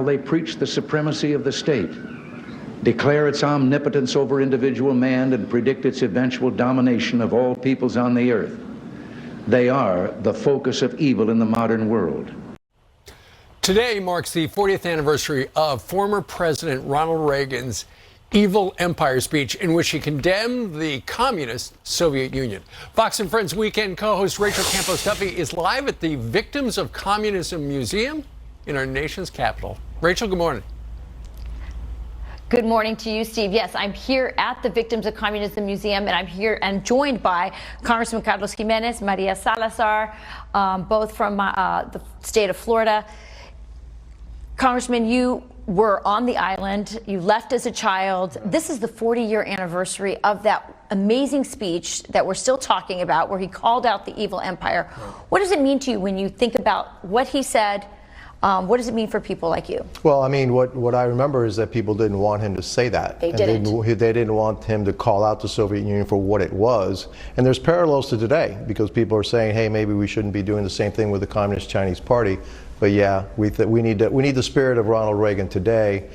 They preach the supremacy of the state, declare its omnipotence over individual man, and predict its eventual domination of all peoples on the earth. They are the focus of evil in the modern world. Today marks the 40th anniversary of former President Ronald Reagan's Evil Empire speech, in which he condemned the communist Soviet Union. Fox and Friends weekend co-host Rachel Campos-Duffy is live at the Victims of Communism Museum in our nation's capital. Rachel, good morning. Good morning to you, Steve. Yes, I'm here at the Victims of Communism Museum, and I'm here and joined by Congressman Carlos Gimenez, Maria Salazar, both from the state of Florida. Congressman, you were on the island. You left as a child. This is the 40-year anniversary of that amazing speech that we're still talking about, where he called out the evil empire. What does it mean to you when you think about what he said? What does it mean for people like you? Well, I mean, what I remember is that people didn't want him to say that. They didn't. They didn't want him to call out the Soviet Union for what it was. And there's parallels to today, because people are saying, hey, maybe we shouldn't be doing the same thing with the Communist Chinese Party. But yeah, we need the spirit of Ronald Reagan today,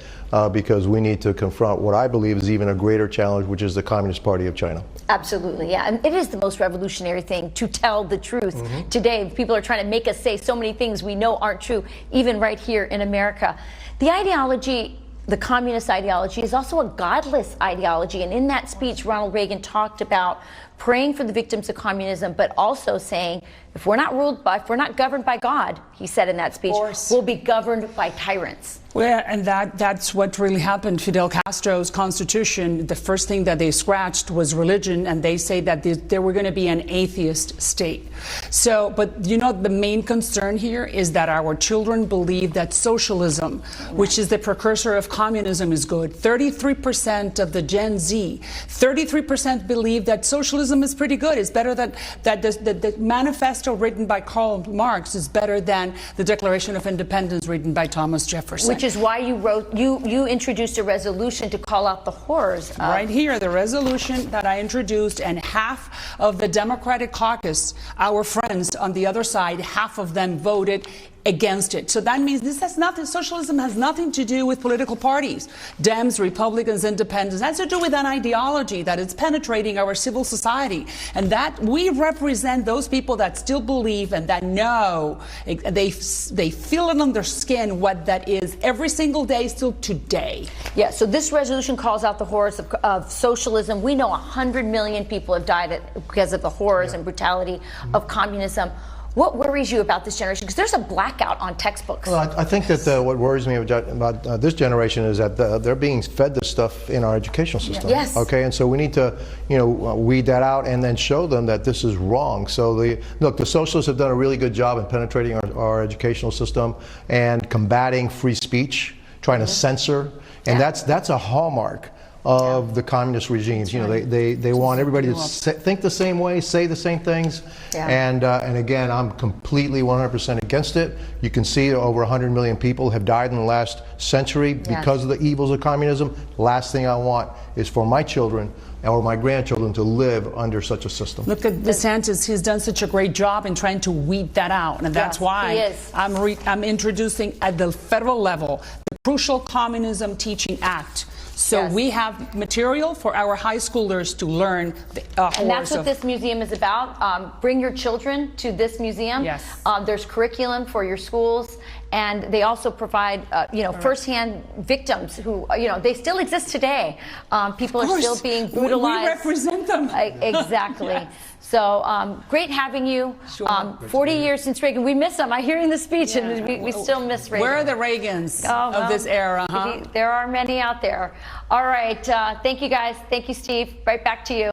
because we need to confront what I believe is even a greater challenge, which is the Communist Party of China. Absolutely, yeah. And it is the most revolutionary thing to tell the truth. Today, people are trying to make us say so many things we know aren't true, even right here in America. The ideology, the communist ideology, is also a godless ideology. And in that speech, Ronald Reagan talked about praying for the victims of communism, but also saying, if we're not governed by God, he said in that speech, we'll be governed by tyrants. Well, and that's what really happened. Fidel Castro's constitution, the first thing that they scratched was religion, and they say that there were going to be an atheist state. So, but you know, the main concern here is that our children believe that socialism, which is the precursor of communism, is good. 33% of the Gen Z, 33% believe that socialism is pretty good. It's better that the manifesto written by Karl Marx is better than the Declaration of Independence written by Thomas Jefferson. Which is why you introduced a resolution to call out the horrors. Right here, the resolution that I introduced, and half of the Democratic caucus, our friends on the other side, half of them voted against it. So that means this has nothing, socialism has nothing to do with political parties, Dems, Republicans, Independents. It has to do with an ideology that is penetrating our civil society, and that we represent those people that still believe and that know, they feel it on their skin what that is every single day, still today. Yeah, so this resolution calls out the horrors of socialism. We know 100 million people have died because of the horrors and brutality of communism. What worries you about this generation? Because there's a blackout on textbooks. Well, I think that what worries me about this generation is that they're being fed this stuff in our educational system. Yes. Okay, and so we need to, weed that out and then show them that this is wrong. So the socialists have done a really good job in penetrating our educational system and combating free speech, trying to censor, and that's a hallmark of the communist regimes. They want everybody to think the same way, say the same things, and again, I'm completely 100% against it. You can see over 100 million people have died in the last century because of the evils of communism. Last thing I want is for my children or my grandchildren to live under such a system. Look at DeSantis; he's done such a great job in trying to weed that out, and that's why I'm introducing at the federal level the Crucial Communism Teaching Act. So we have material for our high schoolers to learn the horrors. And that's what this museum is about. Bring your children to this museum. Yes. There's curriculum for your schools, and they also provide, firsthand victims who, they still exist today. People are still being brutalized. We represent them. Exactly. So great having you. 40 years since Reagan. We miss him. I hear in the speech, and we still miss Reagan. Where are the Reagans of this era? Huh? There are many out there. All right. Thank you, guys. Thank you, Steve. Right back to you.